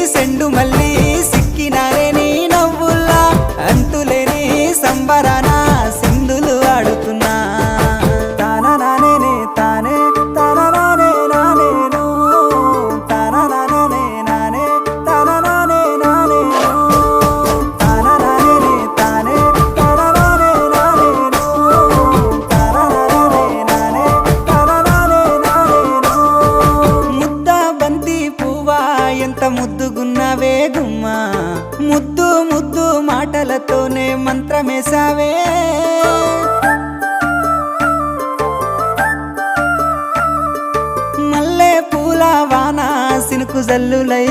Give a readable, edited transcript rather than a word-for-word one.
సెండు మళ్ళీ సిక్కినారే నీ నవ్వుల్లా అంతులేని సంబరాన సింధులు ఆడుతున్నా తానా నానే తానే తానా నానే నానేను తానా నానే నానే తానా నానే నానేను తానా నానే తానే తానా నానే నానేను తానా నానే నానే తానా నానే నానేను ముద్ద బంతి పువ్వా ఎంత ముద్దుగున్నావే గుమ్మా ముద్దు ముద్దు మాటలతోనే మంత్రమేసావే మల్లె పూల వాన సినుకు జల్లులై